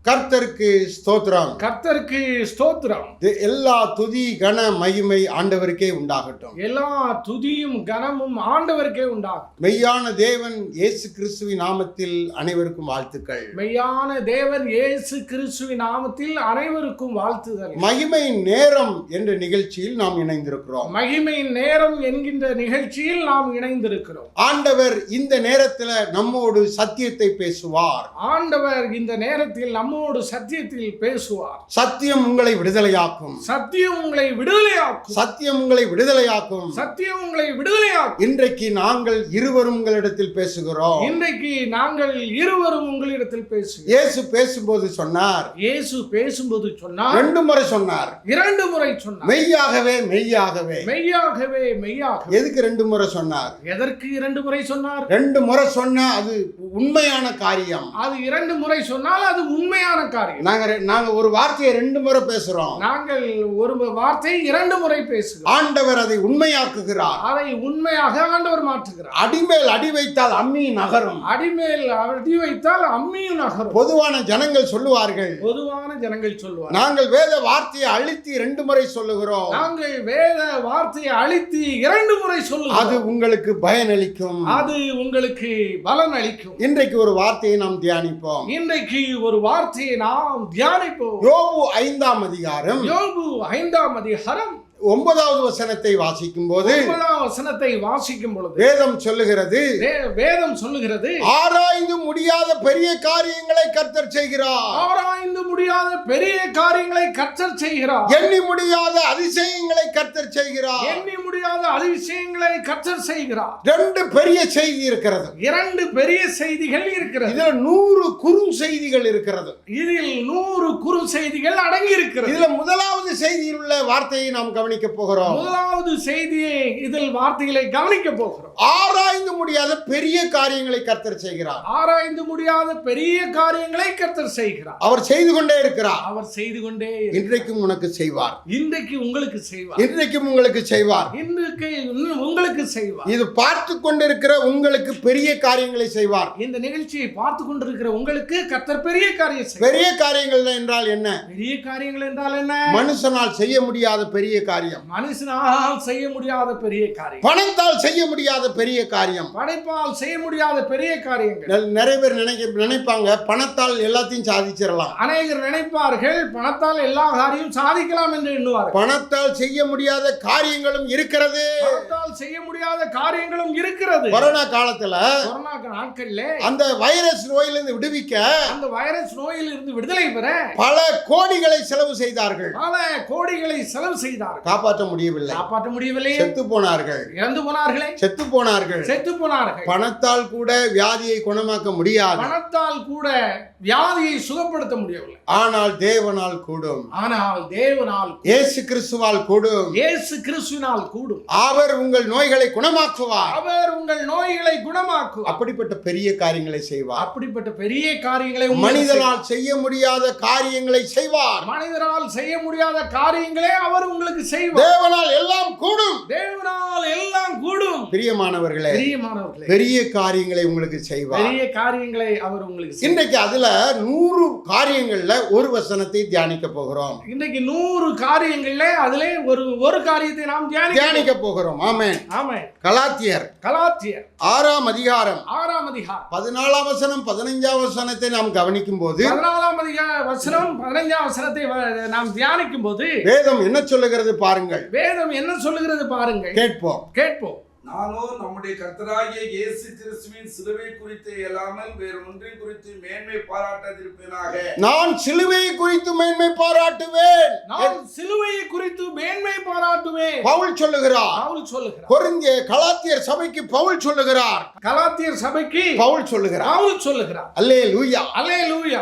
கர்த்தருக்கு ஸ்தோத்திரம். கர்த்தருக்கு ஸ்தோத்திரம். எல்லா துதி கன மகிமை ஆண்டவருக்கே உண்டாகட்டும். எல்லா துதியும் கனமும் ஆண்டவருக்கே உண்டாகும். மெய்யான தேவன் இயேசு கிறிஸ்துவின் நாமத்தில் அனைவருக்கும் வாழ்த்துக்கள். மெய்யான தேவன் இயேசு கிறிஸ்துவின் நாமத்தில் அனைவருக்கும் வாழ்த்துதல். மகிமையின் நேரம் என்ற நிகழ்ச்சியில் நாம் இணைந்திருக்கிறோம். மகிமையின் நேரம் என்கின்ற நிகழ்ச்சியில் நாம் இணைந்திருக்கிறோம். ஆண்டவர் இந்த நேரத்தில் நம்மோடு சத்தியத்தை பேசுவார். ஆண்டவர் இந்த நேரத்தில் நம்மோடு சத்தியத்தில் பேசுவார். சத்தியம் உங்களை விடுதலையாக்கும். சத்தியம் உங்களை விடுதலையாக்கும். சத்தியம் உங்களை விடுதலையாக்கும். சத்தியம் உங்களை விடுதலையாக்கும். இன்றைக்கு நாங்கள் இருவரும் உங்களிடத்தில் பேசுகிறோம். இன்றைக்கு நாங்கள் இருவரும் உங்களிடத்தில் பேசுகிறோம். இயேசு பேசும்போது சொன்னார். இயேசு பேசும்போது சொன்னார். 2 முறை சொன்னார். 2 முறை சொன்னார். மெய்யாகவே மெய்யாகவே. மெய்யாகவே மெய்யாகவே. எதுக்கு 2 முறை சொன்னார்? எதற்கு 2 முறை சொன்னார்? 2 முறை சொன்னா அது உண்மையான காரியம். அது 2 முறை சொன்னால் அது உண்மையான காரியம். நாங்க ஒரு வார்த்தையை 2 முறை பேசுறோம். நாங்கள் ஒரு வார்த்தை 2 முறை பேசுகிறோம். ஆண்டவர் அதை உண்மையாக்குகிறார். அதை உண்மையாக ஆண்டவர் மாற்றுகிறார். அடிமேல் அடி வைத்தால் அம்மி நகரும். அடிமேல் அடி வைத்தால் அம்மியும் நகரும். பொதுவான ஜனங்கள் சொல்லுவார்கள். பொதுவான ஜனங்கள் சொல்லுவார். நாங்கள் வேத வார்த்தையை அழித்து 2 முறை சொல்லுகிறோம். நாங்கள் வேத வார்த்தையை அழித்து 2 முறை சொல்லுகிறோம். அது உங்களுக்கு பயனளிக்கும். அது உங்களுக்கு பலன் அளிக்கும். இன்றைக்கு ஒரு வார்த்தையை நாம் தியானிப்போம். இன்றைக்கு ஒரு வார்த்தையை நாம் தியானிப்போம். யோபு 5ஆம் அதிகாரம். யோபு 5ஆம் அதிகாரம் 9வது வசனத்தை வாசிக்கும் போது 9ஆம் வசனத்தை வாசிக்கும் பொழுது வேதம் சொல்லுகிறது. வேதம் சொல்லுகிறது, ஆராய்ந்து முடியாத பெரிய காரியங்களை கர்த்தர் செய்கிறார். ஆராய்ந்து முடியாத பெரிய காரியங்களை கர்த்தர் செய்கிறார். எண்ணி முடியாத அதிசயங்களை கர்த்தர் செய்கிறார். எண்ணி முடியாத அதிசயங்களை கர்த்தர் செய்கிறார். 2 பெரிய செய்தி இருக்கிறது. 2 பெரிய செய்திகள் இருக்கிறது. இதுல 100 குறு செய்திகள் இருக்கிறது. இதில் 100 குறு செய்திகள் அடங்கி இருக்கிறது. இதுல முதலாவது செய்தியில் உள்ள வார்த்தையை நாம் கவனிக்க போகிறோம். முதலாவது செய்தியை இதில் வார்த்தைகளை கவனிக்க போகிறோம். ஆராய்ந்து முடியாத பெரிய காரியங்களை கர்த்தர் செய்கிறார். ஆராய்ந்து முடியாத பெரிய காரியங்களை கர்த்தர் செய்கிறார். அவர் செய்து கொண்டே இருக்கிறார். அவர் செய்து கொண்டே இன்றைக்கும் உனக்கு செய்வார். இன்றைக்கு உங்களுக்கு செய்வார். இன்றைக்கும் உங்களுக்கு செய்வார். இன்றைக்கு உங்களுக்கு செய்வார். இது பார்த்து கொண்டிருக்கிற உங்களுக்கு பெரிய காரியங்களை செய்வார். இந்த நிகழ்ச்சியை பார்த்து கொண்டிருக்கிற உங்களுக்கு கர்த்தர் பெரிய காரியம் செய்வார். பெரிய காரியங்கள் என்றால் என்ன? பெரிய காரியங்கள் என்றால் என்ன? மனுஷனால் செய்ய முடியாத பெரிய காரியம். மனுஷனால் செய்ய முடியாத பெரிய காரியம். பணத்தால் செய்ய முடியாத பெரிய காரியம். படைப்பால் செய்ய முடியாத பெரிய காரியங்கள். நிறைய பேர் நினைப்பாங்க பணத்தால் எல்லாத்தையும் சாதிச்சிடலாம். அநேகர் நினைப்பார்கள் பணத்தால் எல்லா காரியம் சாதிக்கலாம் என்று எண்ணுவார்கள். பணத்தால் செய்ய முடியாத காரியங்களும் இருக்கிறது. பணத்தால் செய்ய முடியாத காரியங்களும் இருக்கிறது. கொரோனா காலத்துல கொரோனா நாட்கள்ல அந்த வைரஸ் நோயிலிருந்து விடுவிக்க, அந்த வைரஸ் நோயில் இருந்து விடுதலை பெற பல கோடிகளை செலவு செய்தார்கள். பல கோடிகளை செலவு செய்தார்கள். காப்பாற்ற முடியவில்லை. காப்பாற்ற முடியவில்லை. செத்து போனார்கள். இறந்து போனார்களே. செத்து போனார்கள். செத்து போனார்கள். பணத்தால் கூட வியாதியை குணமாக்க முடியாது. பணத்தால் கூட வியாதியை சுகப்படுத்த முடியவில்லை. ஆனால் தேவனால் கூடும். ஆனால் தேவனால், இயேசு கிறிஸ்துவால் கூடும். இயேசு கிறிஸ்துவினால் கூடும். அவர் உங்கள் நோய்களை குணமாக்குவார். அவர் உங்கள் நோய்களை குணமாக்குவார். அப்படிப்பட்ட பெரிய காரியங்களை செய்வார். அப்படிப்பட்ட பெரிய காரியங்களை மனிதனால் செய்ய முடியாத காரியங்களை செய்வார். மனிதனால் செய்ய முடியாத காரியங்களே அவர் உங்களுக்கு செய்வார். தேவனால் எல்லாம் கூடும். தேவனால் எல்லாம் கூடும். பிரியமானவர்களே, பிரியமானவர்களே, பெரிய காரியங்களை உங்களுக்கு செய்வார். பெரிய காரியங்களை அவர் உங்களுக்கு செய்வார். இன்றைக்கு அதுல 100 காரியங்கள்ல ஒரு வசனத்தை தியானிக்க போகிறோம். இன்றைக்கு 100 காரியங்கள்ல அதிலே ஒரு காரியத்தை நாம் தியானிக்க போகிறோம். ஆமென். ஆமென். கலாத்தியர் 6ஆம் அதிகாரம் 6ஆம் அதிகாரம் 14ஆம் வசனம் 15ஆம் வசனத்தை நாம் கவனிக்கும் போது 14ஆம் வசனம் 15ஆம் வசனத்தை நாம் தியானிக்கும் போது வேதம் என்ன சொல்லுகிறது பாருங்கள். வேதம் என்ன சொல்லுகிறது பாருங்கள். கேட்போம். நானோ நம்முடைய கர்த்தராகிய இயேசு கிறிஸ்துவின் சிலுவை குறித்து இல்லாமல் வேறு ஒன்றின் குறித்து மேன்மை பாராட்டாதிருப்பேனாக. நான் சிலுவையை குறித்து மேன்மை பாராட்டுவேன். நான் சிலுவையை குறித்து மேன்மை பாராட்டுவேன். பவுல் சொல்லுகிறார். கொரிந்திய கலாத்தியர் சபைக்கு பவுல் சொல்லுகிறார். கலாத்தியர் சபைக்கு பவுல் சொல்லுகிறார். அல்லேலூயா, அல்லேலூயா.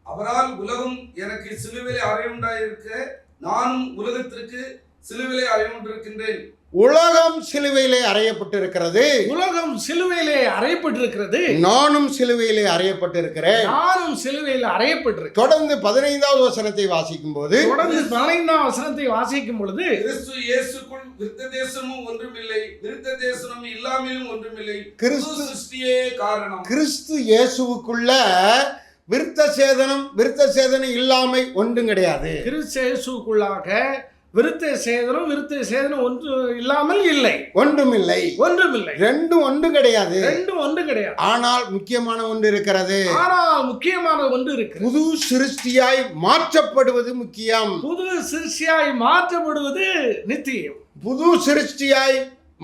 அவரால் உலகம் எனக்கு சிலுவையிலே அறையுண்டாயிருக்க நானும் உலகத்திற்கு சிலுவையிலே அறையுண்டிருக்கின்றேன். உலகம் சிலுவையிலே அறையப்பட்டிருக்கிறது. உலகம் சிலுவையிலே அறையப்பட்டிருக்கிறது. நானும் சிலுவையிலே அறையப்பட்டிருக்கிறேன். நானும் சிலுவையில் அறையப்பட்டிருக்கிறேன். தொடர்ந்து 15வது வசனத்தை வாசிக்கும் போது கிறிஸ்து இயேசுக்குள் விருத்த தேசமும் ஒன்றுமில்லை, விருத்த தேசமும் இல்லாமலும் ஒன்றுமில்லை, கிறிஸ்து சிருஷ்டியே காரணம். கிறிஸ்து இயேசுவுக்குள்ள விருத்த சேதனம் இல்லாமை ஒன்றும் கிடையாது. கிறிஸ்து இயேசுக்குள்ளாக விருத்த சேதனம் ஒன்று இல்லாமல் இல்லை, ஒன்றுமில்லை. ரெண்டும் ஒன்று கிடையாது. ஆனால் முக்கியமான ஒன்று இருக்கிறது. புது சிருஷ்டியாய் மாற்றப்படுவது முக்கியம். புது சிருஷ்டியாய் மாற்றப்படுவது நித்தியம். புது சிருஷ்டியாய்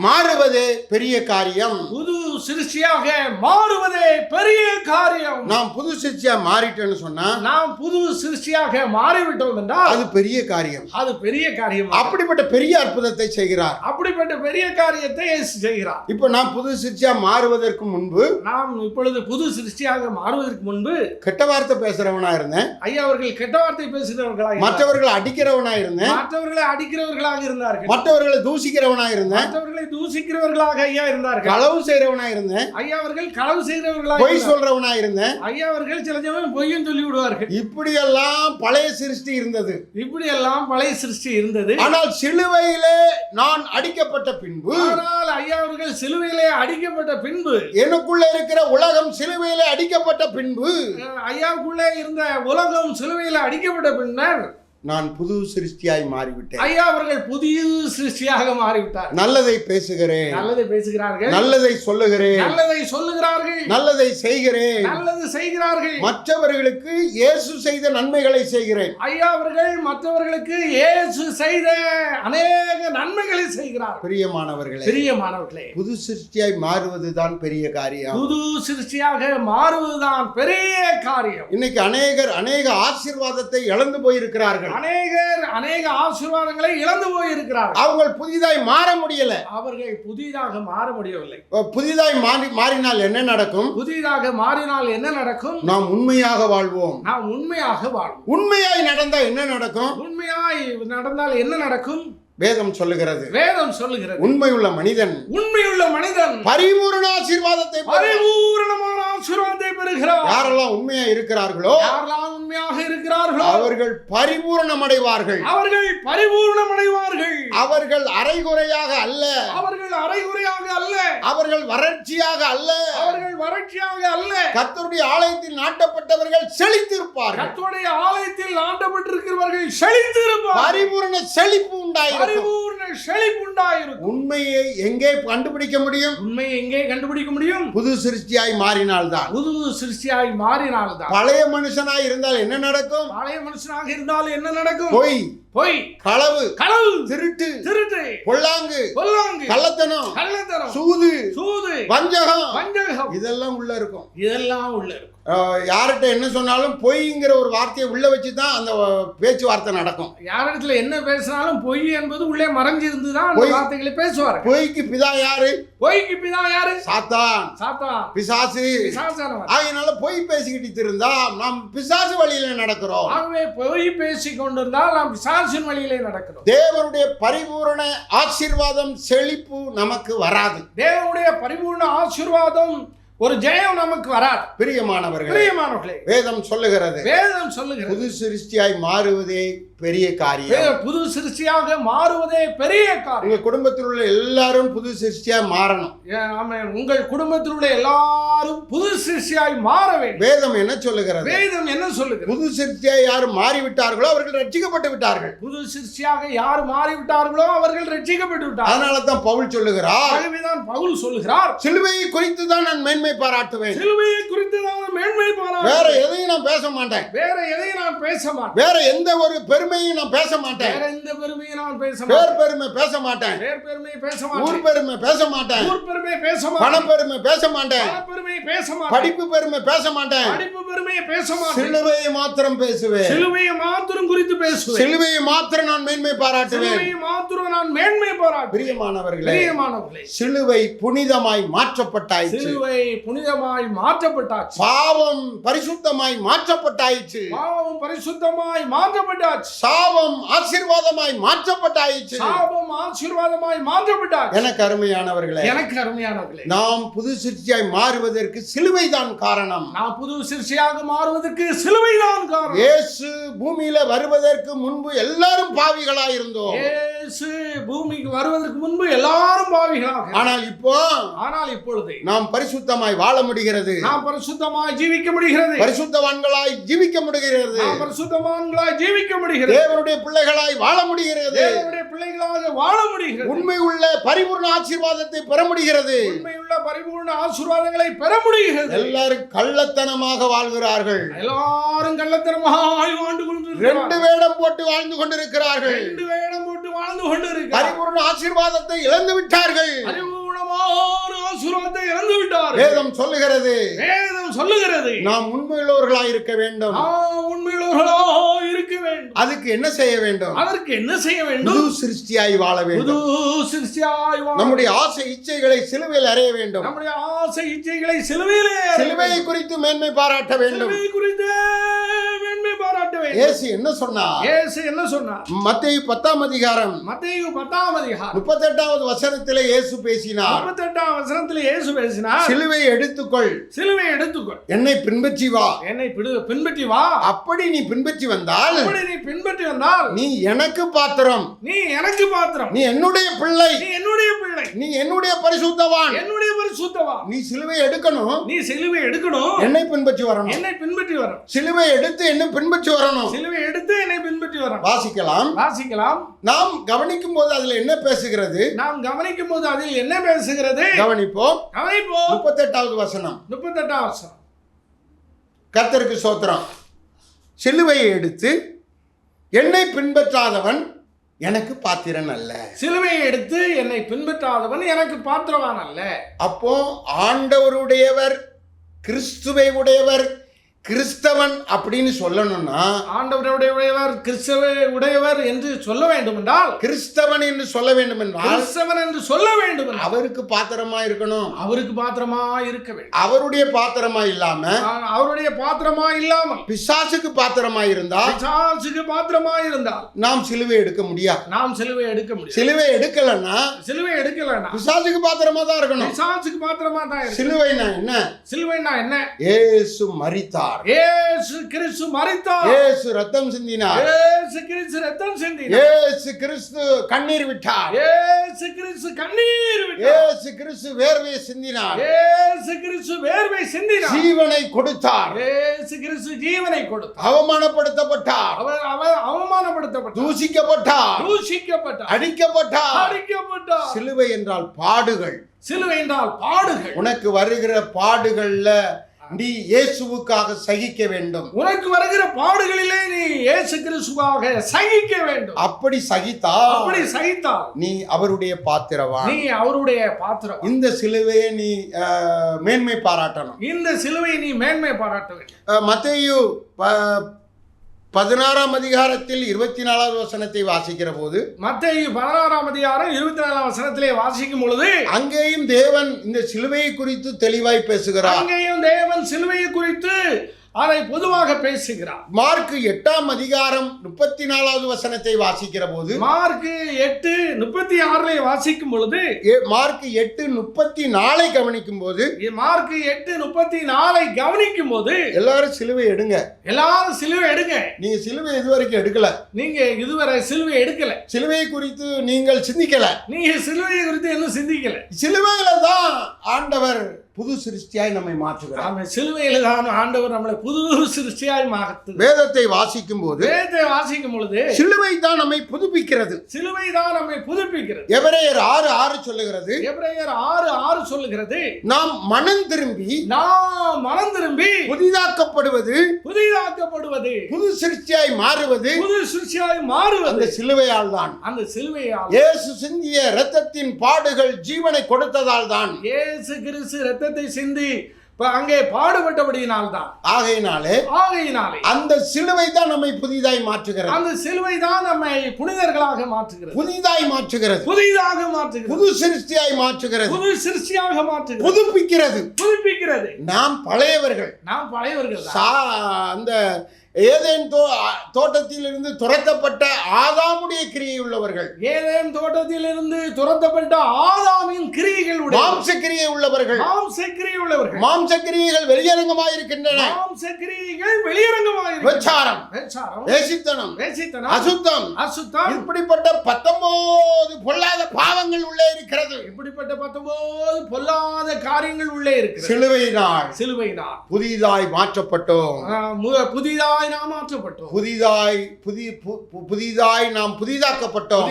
மாறுவதே பெரிய காரியம். புது சிருஷ்டியாக மாறுவதே பெரிய காரியம். நாம் புது சிருஷ்டியா மாறிட்டோம்னு சொன்னா, நாம் புது சிருஷ்டியாக மாறிவிட்டோம் என்றால் அது பெரிய காரியம். அது பெரிய காரியம். அப்படிப்பட்ட பெரிய அற்புதத்தை செய்கிறார். அப்படிப்பட்ட பெரிய காரியத்தை இயேசு செய்கிறார். இப்போ நாம் புது சிருஷ்டியா மாறுவதற்கு முன்பு, நாம் இப்பொழுது புது சிருஷ்டியாக மாறுவதற்கு முன்பு கெட்ட வார்த்தை பேசுறவனா இருந்தேன். ஐயா அவர்கள் கெட்ட வார்த்தை பேசுகிறவர்களாக, மற்றவர்களை அடிக்கிறவனா இருந்தேன், மற்றவர்களை அடிக்கிறவர்களாக இருந்தார்கள், மற்றவர்களை தூசிக்கிறவனா இருந்தேன், மற்றவர்களை தூசிக்கிறவர்களாக ஐயா இருந்தார்கள், களவு செய்றவனா இருந்தேன், ஐயா அவர்கள் களவு செய்கிறவர்களாக, பொய் சொல்றவனா இருந்தேன், ஐயா அவர்கள் சில சமயம் பொய்யும் சொல்லி விடுவார்கள். இப்படி எல்லாம் பழைய சிருஷ்டி இருந்தது. இப்படி எல்லாம் பழைய சிருஷ்டி இருந்தது. ஆனால் சிலுவையிலே நான் அடிக்கப்பட்ட பின்பு, ஆனால் ஐயா அவர்கள் சிலுவையிலே அடிக்கப்பட்ட பின்பு, எனக்குள்ள இருக்கிற உலகம் சிலுவையிலே அடிக்கப்பட்ட பின்பு, ஐயாவுக்குள்ளே இருந்த உலகம் சிலுவையிலே அடிக்கப்பட்ட பின்னர் நான் புது சிருஷ்டியாய் மாறிவிட்டேன். ஐயா அவர்கள் புதிய சிருஷ்டியாக மாறிவிட்டார். நல்லதை பேசுகிறேன், நல்லதை பேசுகிறார்கள், நல்லதை சொல்லுகிறேன், நல்லதை சொல்லுகிறார்கள், நல்லதை செய்கிறேன், நல்லது செய்கிறார்கள். மற்றவர்களுக்கு இயேசு செய்த நன்மைகளை செய்கிறேன். ஐயா அவர்கள் மற்றவர்களுக்கு இயேசு செய்த அநேக நன்மைகளை செய்கிறார். பிரியமானவர்களே, புது சிருஷ்டியாய் மாறுவதுதான் பெரிய காரியம். புது சிருஷ்டியாக மாறுவதுதான் பெரிய காரியம். இன்னைக்கு அநேக ஆசீர்வாதத்தை இழந்து போயிருக்கிறார்கள். அநேக ஆசீர்வாதங்களை இழந்து போயிருக்கிறார்கள். அவங்க புதிதாய் மாற முடியல. அவர்கள் புதிதாக மாற முடியவில்லை. புதிதாய் மாறினால் என்ன நடக்கும்? புதிதாக மாறினால் என்ன நடக்கும்? நாம் உண்மையாக வாழ்வோம். உண்மையாய் நடந்தா என்ன நடக்கும்? உண்மையாய் நடந்தால் என்ன நடக்கும்? வேதம் சொல்லுகிறது. உண்மையுள்ள மனிதன் பரிபூரண ஆசீர்வாதத்தை, பரிபூரணமான ஆசீர்வாதத்தை பெறுகிறார். யாரெல்லாம் உண்மையாக இருக்கிறார்களோ அவர்கள் பரிபூரணம் அடைவார்கள். அவர்கள் அரைகுறையாக அல்ல, அவர்கள் வறட்சியாக அல்ல, கர்த்தருடைய ஆலயத்தில் நாட்டப்பட்டவர்கள் செழித்திருப்பார்கள். கர்த்தருடைய ஆலயத்தில் நாட்டப்பட்டிருக்கிறவர்கள் செழித்திருப்பார்கள். பரிபூரண செழிப்பு உண்டாயிருக்கும். உண்மையை எங்கே கண்டுபிடிக்க முடியும்? புது சிருஷ்டியாய் மாறினால்தான். பழைய மனுஷனாய் இருந்தால் என்ன நடக்கும்? பொய், களவு, திருட்டு, பொல்லாங்கு, கள்ளத்தனம், சூது, வஞ்சகம், இதெல்லாம் உள்ள இருக்கும். யார்கிட்ட என்ன சொன்னாலும் பொய்ங்கிற ஒரு வார்த்தையை உள்ள வச்சுதான் அந்த பேச்சுவார்த்தை நடக்கும். யாரிடத்துல என்ன பேசினாலும் பொய் என்பது உள்ளே மறைஞ்சிருந்துதான் அந்த வார்த்தைகளை பேசுவார். பொய்க்கு பிதா யாரு? சாத்தான், பிசாசு. அதனால பொய் பேசிக்கிட்டு இருந்தா நாம் பிசாசு வழியில நடக்கிறோம். ஆகவே பொய் பேசிக் கொண்டிருந்தால் நாம் பிசாசின் வழியிலே நடக்கிறோம். தேவனுடைய பரிபூரண ஆசீர்வாதம், செழிப்பு நமக்கு வராது. தேவனுடைய பரிபூரண ஆசீர்வாதம், ஒரு ஜெயம் நமக்கு வராது. பிரியமானவர்களே, வேதம் சொல்லுகிறது புது சிருஷ்டியாய் மாறுவதே பெரிய காரியம். புது சிருஷ்டியாக மாறுவதே பெரிய காரியம். உங்க குடும்பத்தில் உள்ள எல்லாரும் புது சிருஷ்டியா மாறணும். உங்கள் குடும்பத்தில் உள்ள எல்லாரும் புது சிருஷ்டியாய் மாற வேண்டும். வேதம் என்ன சொல்லுகிறது? புது சிருஷ்டியாய் யார் மாறிவிட்டார்களோ அவர்கள் ரட்சிக்கப்பட்டு விட்டார்கள். புது சிருஷ்டியாக யார் மாறிவிட்டார்களோ அவர்கள் ரட்சிக்கப்பட்டு விட்டார்கள். அதனால தான் பவுல் சொல்லுகிறார், சிலுவையை குறித்து தான் நான் மேன்மை பாராட்டுவேன். வேற எதையும் நான் பேச மாட்டேன். வேற எந்த ஒரு பெருமையும் நான் பேச மாட்டேன். பேர் பெருமை பேச மாட்டேன். ஊர் பெருமை பேச மாட்டேன். பண பெருமை பேச மாட்டேன். படிப்பு பெருமை பேச மாட்டேன். சிலுவையை மாத்திரம் பேசுவேன். சிலுவையை மாத்திரம் நான் மேன்மை பாராட்டுவேன். பிரியமானவர்களே, சிலுவை புனிதமாய் மாற்றப்பட்டாயிற்று. பாவம் பரிசுத்தமாய் மாற்றப்பட்டாயிற்று. சாபம் ஆசீர்வாதமாய் மாற்றப்பட்டாயிற்று. எனக்கு அருமையானவர்களே, நாம் புது சிருஷ்டியாய் மாறுவதற்கு சிலுவைதான் காரணம். இயேசு பூமியில வருவதற்கு முன்பு எல்லாரும் பாவிகளாய் இருந்தோம். பூமிக்கு வருவதற்கு முன்பு எல்லாரும் பாவிகளாக. ஆனால் இப்பொழுது நாம் பரிசுத்தமாய் வாழ முடிகிறது. நாம் பரிசுத்தமாய் ஜீவிக்க முடிகிறது. பரிசுத்தவான்களாய் ஜீவிக்க முடிகிறது. நாம் பரிசுத்தவான்களாய் ஜீவிக்க முடிகிறது. தேவனுடைய பிள்ளைகளாய் வாழ முடிகிறது. தேவனுடைய பிள்ளைகளாக வாழ முடிகிறது. உண்மை உள்ள பரிபூர்ண ஆசீர்வாதத்தை பெற முடிகிறது. உண்மையுள்ள பரிபூர்ண ஆசீர்வாதங்களை பெற முடிகிறது. எல்லாரும் கள்ளத்தனமாக வாழ்கிறார்கள். எல்லாரும் கள்ளத்தனமாய் வாழ்ந்து கொண்டிருக்கிறார்கள். 2 வேடம் போட்டு வாழ்ந்து கொண்டிருக்கிறார்கள். 2 வேடம் போட்டு வாழ்ந்து கொண்டிருக்கிறார்கள். பரிபூர்ண ஆசீர்வாதத்தை இழந்து விட்டார்கள். பரிபூர்ணமான ஆசீர்வாதத்தை இழந்து விட்டார்கள். வேதம் சொல்லுகிறது நாம் உண்மையுள்ளவர்களாய் இருக்க வேண்டும். உண்மையுள்ளவர்களாய் இருக்க வேண்டும். அதுக்கு என்ன செய்ய வேண்டும்? புது சிருஷ்டியாய் வாழ வேண்டும். நம்முடைய ஆசை இச்சைகளை சிலுவையில் அறைய வேண்டும். சிலுவையை குறித்து மேன்மை பாராட்ட வேண்டும். இயேசு என்ன சொன்னார்? மத்தேயு 10ஆம் அதிகாரம் 38வது வசனத்திலே இயேசு பேசினார். சிலுவையை எடுத்துக்கொள், என்னை பின்பற்றி வா. அப்படி நீ பின்பற்றி வந்தால் நீ எனக்கு பாத்திரம், நீ என்னுடைய பிள்ளை, நீ என்னுடைய பரிசுத்தவான். நீ சிலுவை எடுக்கணும், என்னை பின்பற்றி வரணும். சிலுவை எடுத்து என்னை பின்பற்றி வரணும். வாசிக்கலாம். நாம் கவனிக்கும் போது அதில் என்ன பேசுகிறது? கவனிப்போம். 38வது வசனம். கர்த்தருக்கு ஸ்தோத்திரம். சிலுவையை எடுத்து என்னை பின்பற்றாதவன் எனக்கு பாத்திரன் அல்ல. சிலுவையை எடுத்து என்னை பின்பற்றாதவன் எனக்கு பாத்திரவான் அல்ல. அப்போ ஆண்டவருடையவர், கிறிஸ்துவை உடையவர், கிறிஸ்தவன் அப்படின்னு சொல்லணும்னா, ஆண்டவருடையவர், கிறிஸ்துவை உடையவர் என்று சொல்ல வேண்டும் என்றால், கிறிஸ்தவன் என்று சொல்ல வேண்டும் என்றால், கிறிஸ்தவன் என்று சொல்ல வேண்டும் என்றால் அவருக்கு பாத்திரமா இருக்கணும். அவருக்கு பாத்திரமா இருக்க வேண்டும். அவருடைய பாத்திரமா இல்லாமல் பிசாசுக்கு பாத்திரமா இருந்தால் நாம் சிலுவை எடுக்க முடியாது. சிலுவை எடுக்கலன்னா பிசாசுக்கு பாத்திரமா தான் இருக்கணும். சிலுவைனா என்ன? இயேசு மரித்தார். இயேசு கிறிஸ்து மரித்தார். இயேசு ரத்தம் சிந்தினார். இயேசு கிறிஸ்து ரத்தம் சிந்தினார். இயேசு கிறிஸ்து கண்ணீர் விட்டார். இயேசு கிறிஸ்து கண்ணீர் விட்டார். இயேசு கிறிஸ்து வேர்வை சிந்தினார். இயேசு கிறிஸ்து வேர்வை சிந்தினார். ஜீவனை கொடுத்தார். இயேசு கிறிஸ்து ஜீவனை கொடுத்தார். அவமானப்படுத்தப்பட்டார். அவர் அவமானப்படுத்தப்பட்டார். தூஷிக்கப்பட்டார். அடிக்கப்பட்டார். சிலுவை என்றால் பாடுகள். உனக்கு வருகிற பாடுகள்ல நீ இயேசுவுக்காக சகிக்க வேண்டும். உனக்கு வருகிற பாடுகளிலே நீ இயேசு கிறிஸ்துவாக சகிக்க வேண்டும். அப்படி சகித்தால் நீ அவருடைய பாத்திரவான். இந்த சிலுவையை நீ மேன்மை பாராட்டணும். மத்தேயு 16ஆம் அதிகாரத்தில் 24வது வசனத்தை வாசிக்கிற போது, மத்தேயு 16ஆம் அதிகாரம் 24ஆம் வசனத்திலே வாசிக்கும் பொழுது, அங்கேயும் தேவன் இந்த சிலுவையை குறித்து தெளிவாய் பேசுகிறார். அதை பொதுவாக பேசுகிறார். மார்க் 8ஆம் அதிகாரம் 34வது வசனத்தை வாசிக்கிற போது, மார்க் 8:36 வாசிக்கும் பொழுது, மார்க் 8:34 கவனிக்கும் போது, எல்லாரும் சிலுவை எடுங்க. நீங்க சிலுவை இதுவரைக்கும் எடுக்கல. சிலுவையை குறித்து நீங்கள் சிந்திக்கல. சிலுவையில தான் ஆண்டவர் புது சிருஷ்டியாய் நம்மை மாற்றுகிறார். சிலுவையில தான் ஆண்டவர் நம்மளை புது சிருஷ்டியாய் மாற்றுகிறார். வேதத்தை வாசிக்கும் பொழுது சிலுவை தான் நம்மை புதுப்பிக்கிறது. எபிரேயர் 6:6 சொல்லுகிறது, நாம் மனம் திரும்பி புதிதாக்கப்படுவது, புது சிருஷ்டியாய் மாறுவது அந்த சிலுவையால் தான். இயேசு சிந்திய இரத்தத்தின் பாடுகள் ஜீவனை கொடுத்ததால் தான். இயேசு கிறிஸ்து சிந்தி அங்கே பாடுபட்டபடியினால் தான். ஆகையினாலே அந்த சிலுவை தான் நம்மை புதிதாய் மாற்றுகிறது. அந்த சிலுவை தான் நம்மை புனிதர்களாக மாற்றுகிறது. புதிதாக மாற்றுகிறது. புது சிருஷ்டியாய் மாற்றுகிறது. புதுப்பிக்கிறது. நாம் பழையவர்கள். அந்த ஏதேன் தோட்டத்தில் இருந்து துரத்தப்பட்ட ஆதாமுடைய கிரியை உள்ளவர்கள். ஏதேன் தோட்டத்தில் இருந்து துரத்தப்பட்ட ஆதாமின் கிரியைகள் மாம்ச கிரியை உள்ளவர்கள். மாம்ச கிரியைகள் வெளியரங்கமாக இருக்கின்றன. விபச்சாரம், வேசித்தனம், அசுத்தம், இப்படிப்பட்ட 19 பொல்லாத பாவங்கள் உள்ளே இருக்க இருக்கிறது. இப்படிப்பட்ட 19 பொல்லாத காரியங்கள் உள்ளே இருக்கிறது. சிலுவையினால் புதிதாய் மாற்றப்பட்டோம். புதிதாய் நாம் மாற்றப்பட்டோம். புதிதாய் நாம் புதிதாக்கப்பட்டோம்.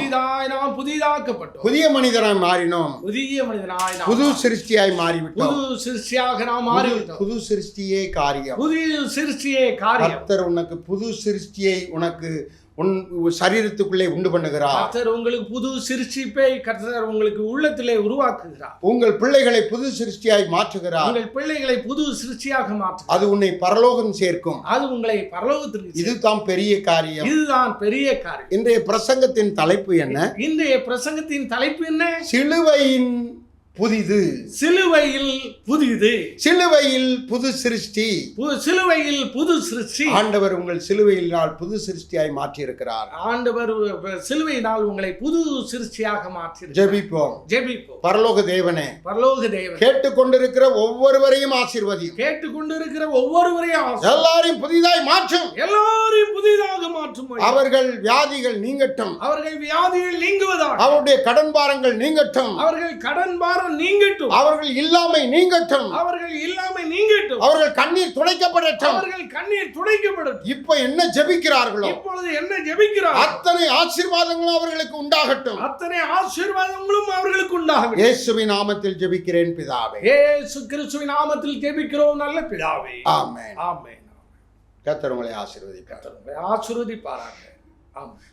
புதிய மனிதனாய் மாறினோம். புது சிருஷ்டியாய் மாறிவிட்டோம். புது சிருஷ்டியே காரியம். கர்த்தர் உனக்கு புது சிருஷ்டியை உனக்கு உன் சரீரத்துக்குள்ளே உண்டு பண்ணுகிறார். கர்த்தர் உங்களுக்கு புது சிருஷ்டிப்பை கர்த்தர் உங்களுக்கு உள்ளத்திலே உருவாக்குகிறார். உங்கள் பிள்ளைகளை புது சிருஷ்டியாய் மாற்றுகிறார். உங்கள் பிள்ளைகளை புது சிருஷ்டியாக மாற்றுகிறார். அது உன்னை பரலோகம் சேர்க்கும். அது உங்களை பரலோகத்திற்கு. இதுதான் பெரிய காரியம். இதுதான் பெரிய காரியம். இன்றைய பிரசங்கத்தின் தலைப்பு என்ன? இன்றைய பிரசங்கத்தின் தலைப்பு என்ன? சிலுவையின் புதிது. சிலுவையில் புதிது. சிலுவையில் புது சிருஷ்டி. சிலுவையில் புது சிருஷ்டி. ஆண்டவர் உங்கள் சிலுவையினால் புது சிருஷ்டியாய் மாற்றி இருக்கிறார். ஆண்டவர் சிலுவையினால் உங்களை புது சிருஷ்டியாக மாற்றி. ஜெபிப்போம். பரலோக தேவனே, கேட்டுக்கொண்டிருக்கிற ஒவ்வொருவரையும் ஆசீர்வதியும். எல்லாரையும் புதிதாய் மாற்றும். எல்லாரையும் புதிதாக மாற்றும். அவர்கள் வியாதிகள் நீங்கட்டும். அவர்கள் வியாதிகள் நீங்குவதாக. அவருடைய கடன் பாரங்கள் நீங்கட்டும். அவர்கள் கடன் பாரம் நீங்கட்டும். அவர்கள் இல்லாமை நீங்கட்டும். அவர்கள் கண்ணீர் துடைக்கப்படட்டும். இப்ப என்ன ஜெபிக்கிறார்களோ இப்பொழுது என்ன ஜெபிக்கிறார் அத்தனை ஆசீர்வாதங்களும் அவர்களுக்கு உண்டாகட்டும். இயேசுவின் நாமத்தில் ஜெபிக்கிறேன் பிதாவே. இயேசு கிறிஸ்துவின் நாமத்தில் ஜெபிக்கிறோம் நல்ல பிதாவே. ஆமென். ஆமென். கர்த்தர் உங்களை ஆசீர்வதிப்பார். ஆசீர்வதிப்பாராக. ஆமென்.